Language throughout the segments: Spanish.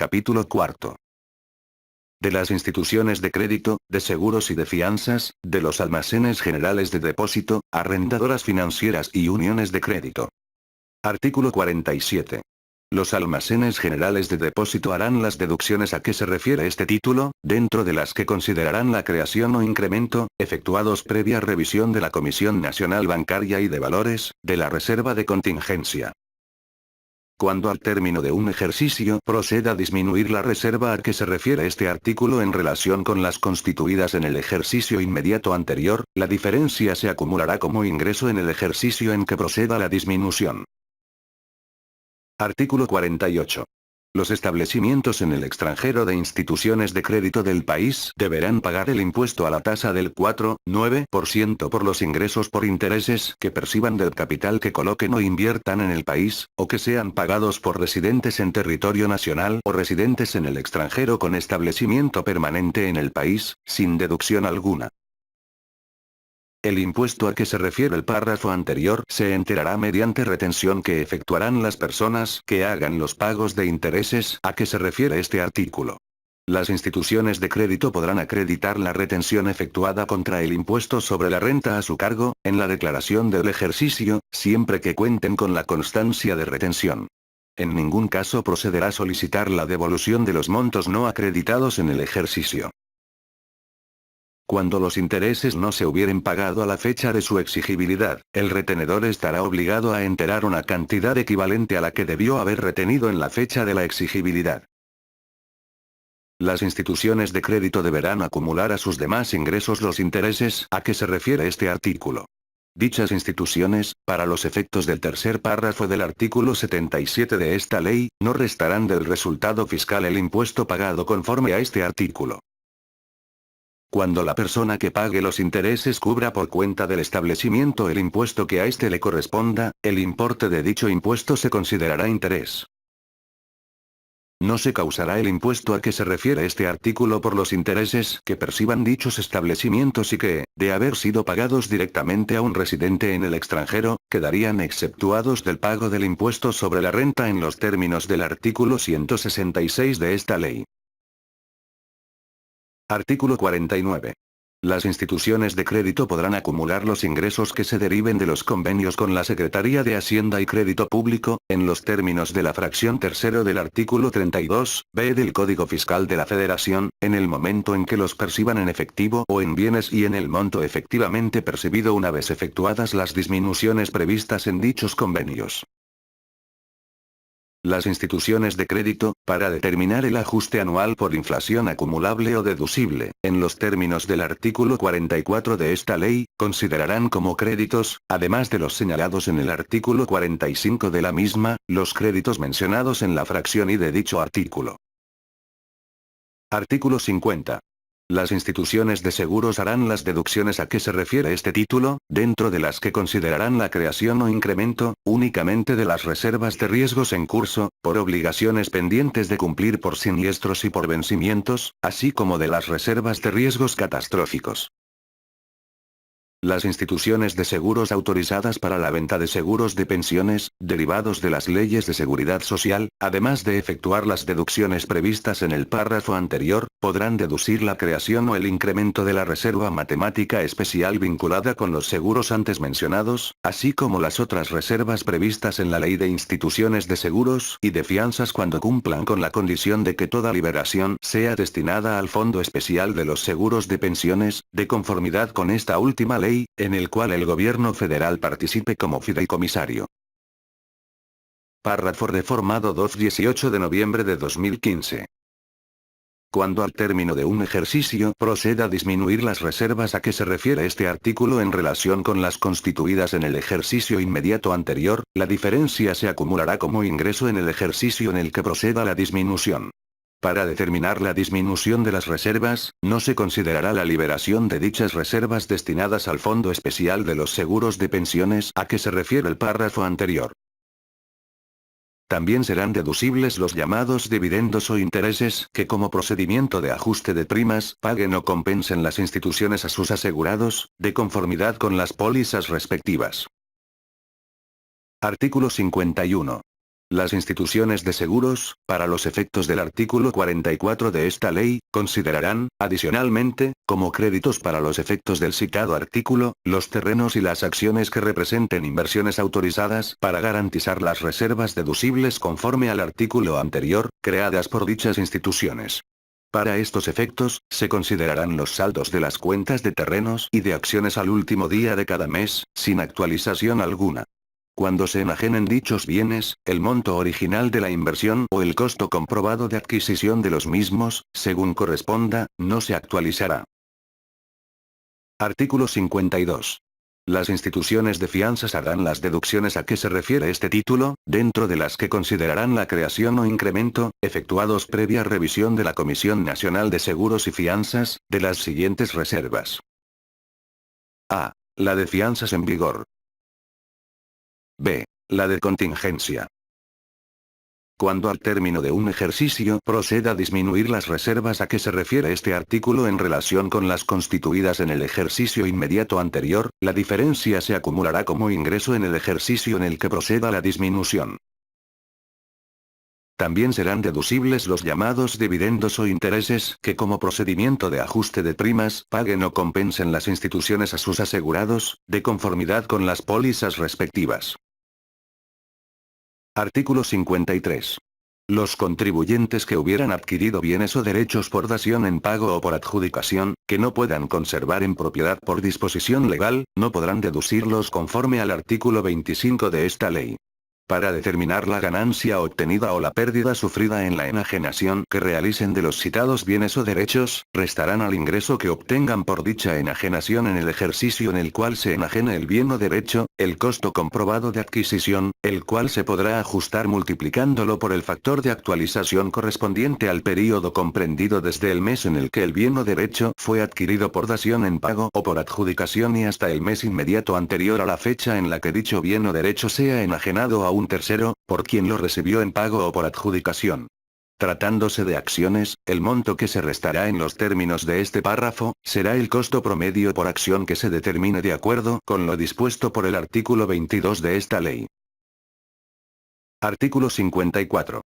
capítulo cuarto. De las instituciones de crédito, de seguros y de fianzas, de los almacenes generales de depósito, arrendadoras financieras y uniones de crédito. Artículo 47. Los almacenes generales de depósito harán las deducciones a que se refiere este título, dentro de las que considerarán la creación o incremento, efectuados previa revisión de la Comisión Nacional Bancaria y de Valores, de la reserva de contingencia. Cuando al término de un ejercicio proceda a disminuir la reserva a que se refiere este artículo en relación con las constituidas en el ejercicio inmediato anterior, la diferencia se acumulará como ingreso en el ejercicio en que proceda la disminución. Artículo 48. Los establecimientos en el extranjero de instituciones de crédito del país deberán pagar el impuesto a la tasa del 4,9% por los ingresos por intereses que perciban del capital que coloquen o inviertan en el país, o que sean pagados por residentes en territorio nacional o residentes en el extranjero con establecimiento permanente en el país, sin deducción alguna. El impuesto a que se refiere el párrafo anterior se enterará mediante retención que efectuarán las personas que hagan los pagos de intereses a que se refiere este artículo. Las instituciones de crédito podrán acreditar la retención efectuada contra el impuesto sobre la renta a su cargo, en la declaración del ejercicio, siempre que cuenten con la constancia de retención. En ningún caso procederá a solicitar la devolución de los montos no acreditados en el ejercicio. Cuando los intereses no se hubieren pagado a la fecha de su exigibilidad, el retenedor estará obligado a enterar una cantidad equivalente a la que debió haber retenido en la fecha de la exigibilidad. Las instituciones de crédito deberán acumular a sus demás ingresos los intereses a que se refiere este artículo. Dichas instituciones, para los efectos del tercer párrafo del artículo 77 de esta ley, no restarán del resultado fiscal el impuesto pagado conforme a este artículo. Cuando la persona que pague los intereses cubra por cuenta del establecimiento el impuesto que a éste le corresponda, el importe de dicho impuesto se considerará interés. No se causará el impuesto a que se refiere este artículo por los intereses que perciban dichos establecimientos y que, de haber sido pagados directamente a un residente en el extranjero, quedarían exceptuados del pago del impuesto sobre la renta en los términos del artículo 166 de esta ley. Artículo 49. Las instituciones de crédito podrán acumular los ingresos que se deriven de los convenios con la Secretaría de Hacienda y Crédito Público, en los términos de la fracción tercero del artículo 32b del Código Fiscal de la Federación, en el momento en que los perciban en efectivo o en bienes y en el monto efectivamente percibido una vez efectuadas las disminuciones previstas en dichos convenios. Las instituciones de crédito, para determinar el ajuste anual por inflación acumulable o deducible, en los términos del artículo 44 de esta ley, considerarán como créditos, además de los señalados en el artículo 45 de la misma, los créditos mencionados en la fracción I de dicho artículo. Artículo 50. Las instituciones de seguros harán las deducciones a que se refiere este título, dentro de las que considerarán la creación o incremento, únicamente de las reservas de riesgos en curso, por obligaciones pendientes de cumplir por siniestros y por vencimientos, así como de las reservas de riesgos catastróficos. Las instituciones de seguros autorizadas para la venta de seguros de pensiones, derivados de las leyes de seguridad social, además de efectuar las deducciones previstas en el párrafo anterior, podrán deducir la creación o el incremento de la reserva matemática especial vinculada con los seguros antes mencionados, así como las otras reservas previstas en la Ley de Instituciones de Seguros y de Fianzas cuando cumplan con la condición de que toda liberación sea destinada al Fondo Especial de los Seguros de Pensiones, de conformidad con esta última ley, en el cual el gobierno federal participe como fideicomisario. Párrafo reformado 2-18 de noviembre de 2015. Cuando al término de un ejercicio proceda a disminuir las reservas a que se refiere este artículo en relación con las constituidas en el ejercicio inmediato anterior, la diferencia se acumulará como ingreso en el ejercicio en el que proceda la disminución. Para determinar la disminución de las reservas, no se considerará la liberación de dichas reservas destinadas al Fondo Especial de los Seguros de Pensiones a que se refiere el párrafo anterior. También serán deducibles los llamados dividendos o intereses que como procedimiento de ajuste de primas paguen o compensen las instituciones a sus asegurados, de conformidad con las pólizas respectivas. Artículo 51. Las instituciones de seguros, para los efectos del artículo 44 de esta ley, considerarán, adicionalmente, como créditos para los efectos del citado artículo, los terrenos y las acciones que representen inversiones autorizadas para garantizar las reservas deducibles conforme al artículo anterior, creadas por dichas instituciones. Para estos efectos, se considerarán los saldos de las cuentas de terrenos y de acciones al último día de cada mes, sin actualización alguna. Cuando se enajenen dichos bienes, el monto original de la inversión o el costo comprobado de adquisición de los mismos, según corresponda, no se actualizará. Artículo 52. Las instituciones de fianzas harán las deducciones a que se refiere este título, dentro de las que considerarán la creación o incremento, efectuados previa revisión de la Comisión Nacional de Seguros y Fianzas, de las siguientes reservas. A. La de fianzas en vigor. B. La de contingencia. Cuando al término de un ejercicio proceda a disminuir las reservas a que se refiere este artículo en relación con las constituidas en el ejercicio inmediato anterior, la diferencia se acumulará como ingreso en el ejercicio en el que proceda la disminución. También serán deducibles los llamados dividendos o intereses que como procedimiento de ajuste de primas paguen o compensen las instituciones a sus asegurados, de conformidad con las pólizas respectivas. Artículo 53. Los contribuyentes que hubieran adquirido bienes o derechos por dación en pago o por adjudicación, que no puedan conservar en propiedad por disposición legal, no podrán deducirlos conforme al artículo 25 de esta ley. Para determinar la ganancia obtenida o la pérdida sufrida en la enajenación que realicen de los citados bienes o derechos, restarán al ingreso que obtengan por dicha enajenación en el ejercicio en el cual se enajene el bien o derecho, el costo comprobado de adquisición, el cual se podrá ajustar multiplicándolo por el factor de actualización correspondiente al período comprendido desde el mes en el que el bien o derecho fue adquirido por dación en pago o por adjudicación y hasta el mes inmediato anterior a la fecha en la que dicho bien o derecho sea enajenado a un tercero, por quien lo recibió en pago o por adjudicación. Tratándose de acciones, el monto que se restará en los términos de este párrafo, será el costo promedio por acción que se determine de acuerdo con lo dispuesto por el artículo 22 de esta ley. Artículo 54.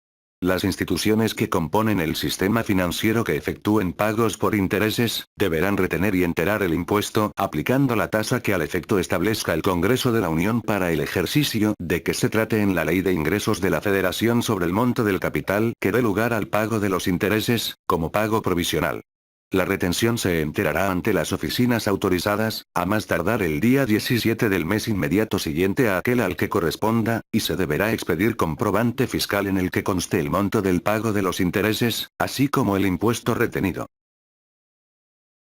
Las instituciones que componen el sistema financiero que efectúen pagos por intereses, deberán retener y enterar el impuesto aplicando la tasa que al efecto establezca el Congreso de la Unión para el ejercicio de que se trate en la Ley de Ingresos de la Federación sobre el monto del capital que dé lugar al pago de los intereses, como pago provisional. La retención se enterará ante las oficinas autorizadas, a más tardar el día 17 del mes inmediato siguiente a aquel al que corresponda, y se deberá expedir comprobante fiscal en el que conste el monto del pago de los intereses, así como el impuesto retenido.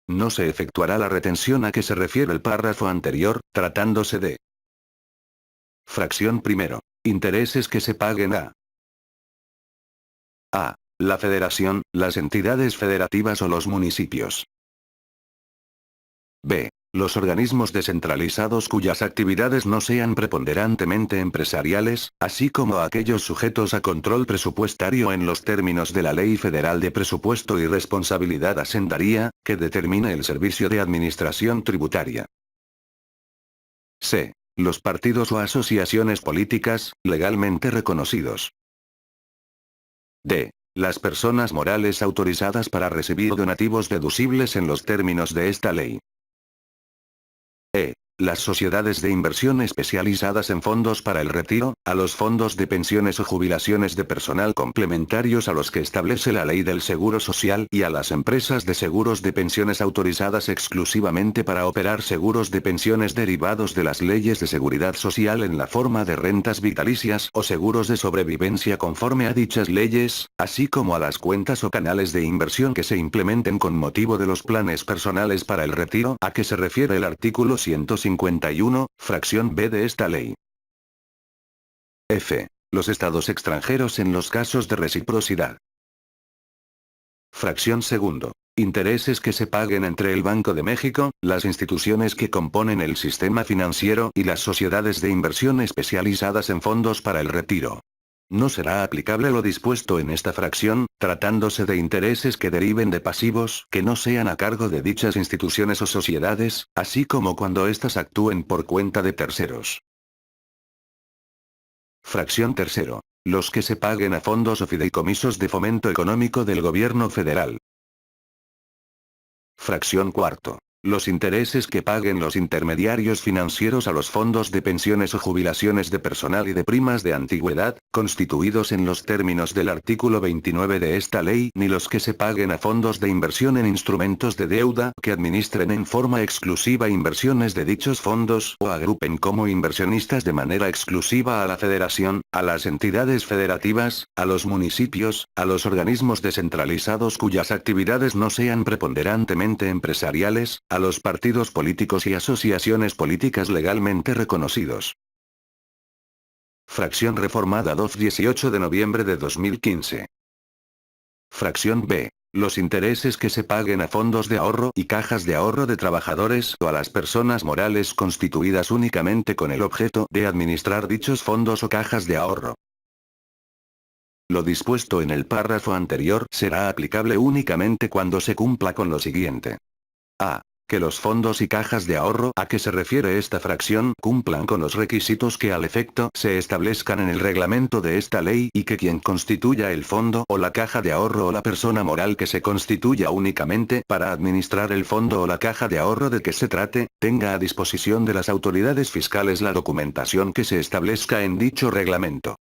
No se efectuará la retención a que se refiere el párrafo anterior, tratándose de: Fracción primero. Intereses que se paguen a la Federación, las entidades federativas o los municipios. B. Los organismos descentralizados cuyas actividades no sean preponderantemente empresariales, así como aquellos sujetos a control presupuestario en los términos de la Ley Federal de Presupuesto y Responsabilidad Hacendaria, que determine el Servicio de Administración Tributaria. C. Los partidos o asociaciones políticas, legalmente reconocidos. D. Las personas morales autorizadas para recibir donativos deducibles en los términos de esta ley. E. Las sociedades de inversión especializadas en fondos para el retiro, a los fondos de pensiones o jubilaciones de personal complementarios a los que establece la ley del Seguro Social y a las empresas de seguros de pensiones autorizadas exclusivamente para operar seguros de pensiones derivados de las leyes de seguridad social en la forma de rentas vitalicias o seguros de sobrevivencia conforme a dichas leyes, así como a las cuentas o canales de inversión que se implementen con motivo de los planes personales para el retiro a que se refiere el artículo 151, fracción B de esta ley. F. Los estados extranjeros en los casos de reciprocidad. Fracción segundo. Intereses que se paguen entre el Banco de México, las instituciones que componen el sistema financiero y las sociedades de inversión especializadas en fondos para el retiro. No será aplicable lo dispuesto en esta fracción, tratándose de intereses que deriven de pasivos que no sean a cargo de dichas instituciones o sociedades, así como cuando éstas actúen por cuenta de terceros. Fracción tercero. Los que se paguen a fondos o fideicomisos de fomento económico del gobierno federal. Fracción cuarto. Los intereses que paguen los intermediarios financieros a los fondos de pensiones o jubilaciones de personal y de primas de antigüedad, constituidos en los términos del artículo 29 de esta ley, ni los que se paguen a fondos de inversión en instrumentos de deuda que administren en forma exclusiva inversiones de dichos fondos o agrupen como inversionistas de manera exclusiva a la federación, a las entidades federativas, a los municipios, a los organismos descentralizados cuyas actividades no sean preponderantemente empresariales, a los partidos políticos y asociaciones políticas legalmente reconocidos. Fracción reformada 2-18 de noviembre de 2015. Fracción B. Los intereses que se paguen a fondos de ahorro y cajas de ahorro de trabajadores o a las personas morales constituidas únicamente con el objeto de administrar dichos fondos o cajas de ahorro. Lo dispuesto en el párrafo anterior será aplicable únicamente cuando se cumpla con lo siguiente. A. Que los fondos y cajas de ahorro a que se refiere esta fracción cumplan con los requisitos que al efecto se establezcan en el reglamento de esta ley y que quien constituya el fondo o la caja de ahorro o la persona moral que se constituya únicamente para administrar el fondo o la caja de ahorro de que se trate, tenga a disposición de las autoridades fiscales la documentación que se establezca en dicho reglamento.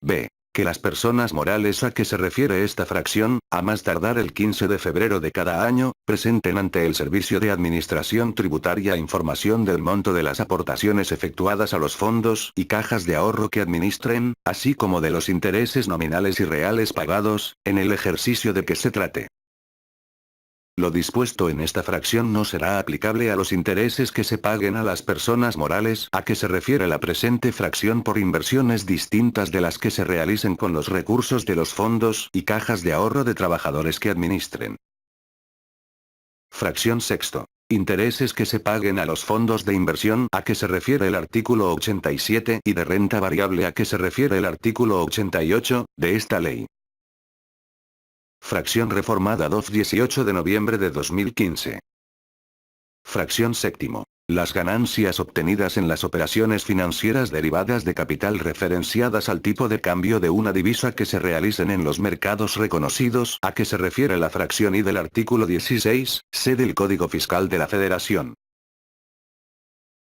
B. Que las personas morales a que se refiere esta fracción, a más tardar el 15 de febrero de cada año, presenten ante el Servicio de Administración Tributaria información del monto de las aportaciones efectuadas a los fondos y cajas de ahorro que administren, así como de los intereses nominales y reales pagados, en el ejercicio de que se trate. Lo dispuesto en esta fracción no será aplicable a los intereses que se paguen a las personas morales a que se refiere la presente fracción por inversiones distintas de las que se realicen con los recursos de los fondos y cajas de ahorro de trabajadores que administren. Fracción sexto. Intereses que se paguen a los fondos de inversión a que se refiere el artículo 87 y de renta variable a que se refiere el artículo 88 de esta ley. Fracción reformada 2-18 de noviembre de 2015. Fracción séptimo. Las ganancias obtenidas en las operaciones financieras derivadas de capital referenciadas al tipo de cambio de una divisa que se realicen en los mercados reconocidos a que se refiere la fracción I del artículo 16, C del Código Fiscal de la Federación.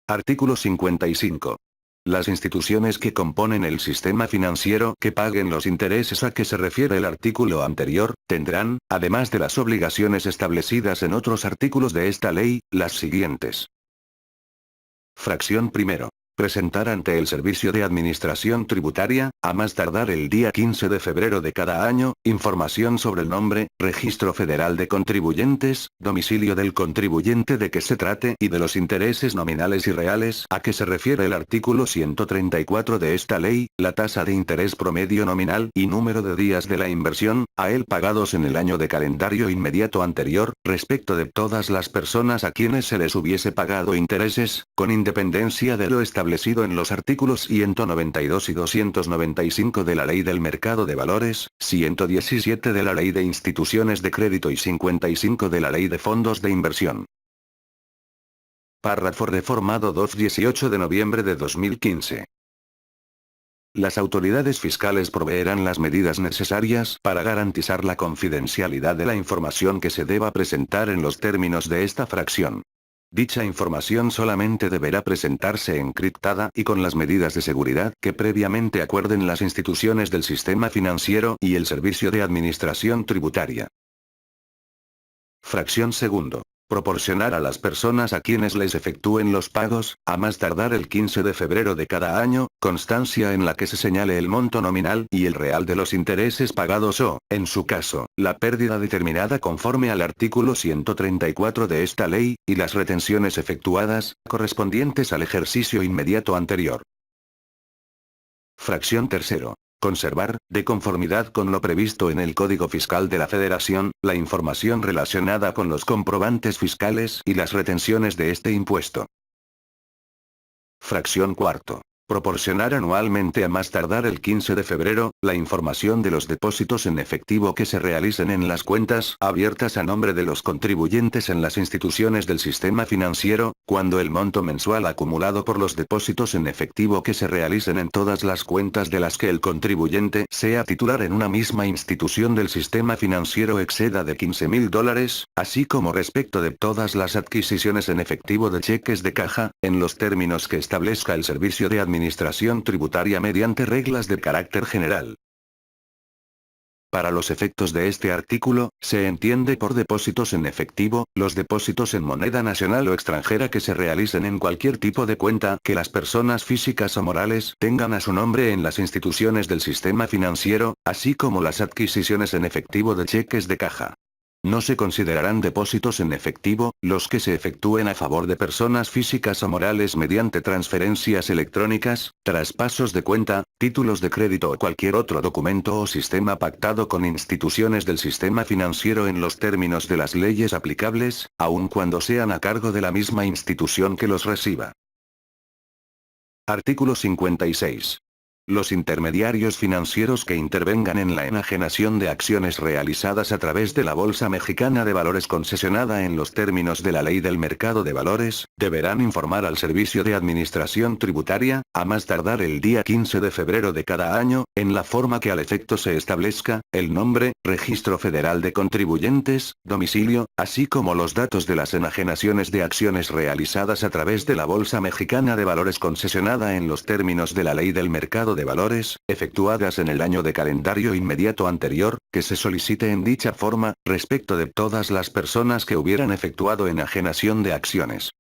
Artículo 55. Las instituciones que componen el sistema financiero que paguen los intereses a que se refiere el artículo anterior, tendrán, además de las obligaciones establecidas en otros artículos de esta ley, las siguientes. Fracción primero. Presentar ante el Servicio de Administración Tributaria, a más tardar el día 15 de febrero de cada año, información sobre el nombre, registro federal de contribuyentes, domicilio del contribuyente de que se trate y de los intereses nominales y reales a que se refiere el artículo 134 de esta ley, la tasa de interés promedio nominal y número de días de la inversión, a él pagados en el año de calendario inmediato anterior, respecto de todas las personas a quienes se les hubiese pagado intereses, con independencia de lo establecido en los artículos 192 y 295 de la Ley del Mercado de Valores, 117 de la Ley de Instituciones de Crédito y 55 de la Ley de Fondos de Inversión. Párrafo reformado 2-18 de noviembre de 2015. Las autoridades fiscales proveerán las medidas necesarias para garantizar la confidencialidad de la información que se deba presentar en los términos de esta fracción. Dicha información solamente deberá presentarse encriptada y con las medidas de seguridad que previamente acuerden las instituciones del sistema financiero y el Servicio de Administración Tributaria. Fracción segundo. Proporcionar a las personas a quienes les efectúen los pagos, a más tardar el 15 de febrero de cada año, constancia en la que se señale el monto nominal y el real de los intereses pagados o, en su caso, la pérdida determinada conforme al artículo 134 de esta ley, y las retenciones efectuadas, correspondientes al ejercicio inmediato anterior. Fracción tercero. Conservar, de conformidad con lo previsto en el Código Fiscal de la Federación, la información relacionada con los comprobantes fiscales y las retenciones de este impuesto. Fracción cuarto. Proporcionar anualmente a más tardar el 15 de febrero, la información de los depósitos en efectivo que se realicen en las cuentas abiertas a nombre de los contribuyentes en las instituciones del sistema financiero, Cuando el monto mensual acumulado por los depósitos en efectivo que se realicen en todas las cuentas de las que el contribuyente sea titular en una misma institución del sistema financiero exceda de $15.000, así como respecto de todas las adquisiciones en efectivo de cheques de caja, en los términos que establezca el Servicio de Administración Tributaria mediante reglas de carácter general. Para los efectos de este artículo, se entiende por depósitos en efectivo, los depósitos en moneda nacional o extranjera que se realicen en cualquier tipo de cuenta que las personas físicas o morales tengan a su nombre en las instituciones del sistema financiero, así como las adquisiciones en efectivo de cheques de caja. No se considerarán depósitos en efectivo, los que se efectúen a favor de personas físicas o morales mediante transferencias electrónicas, traspasos de cuenta, títulos de crédito o cualquier otro documento o sistema pactado con instituciones del sistema financiero en los términos de las leyes aplicables, aun cuando sean a cargo de la misma institución que los reciba. Artículo 56. Los intermediarios financieros que intervengan en la enajenación de acciones realizadas a través de la Bolsa Mexicana de Valores concesionada en los términos de la Ley del Mercado de Valores, deberán informar al Servicio de Administración Tributaria, a más tardar el día 15 de febrero de cada año, en la forma que al efecto se establezca, el nombre, registro federal de contribuyentes, domicilio, así como los datos de las enajenaciones de acciones realizadas a través de la Bolsa Mexicana de Valores concesionada en los términos de la Ley del Mercado de Valores, efectuadas en el año de calendario inmediato anterior, que se solicite en dicha forma, respecto de todas las personas que hubieran efectuado enajenación de acciones.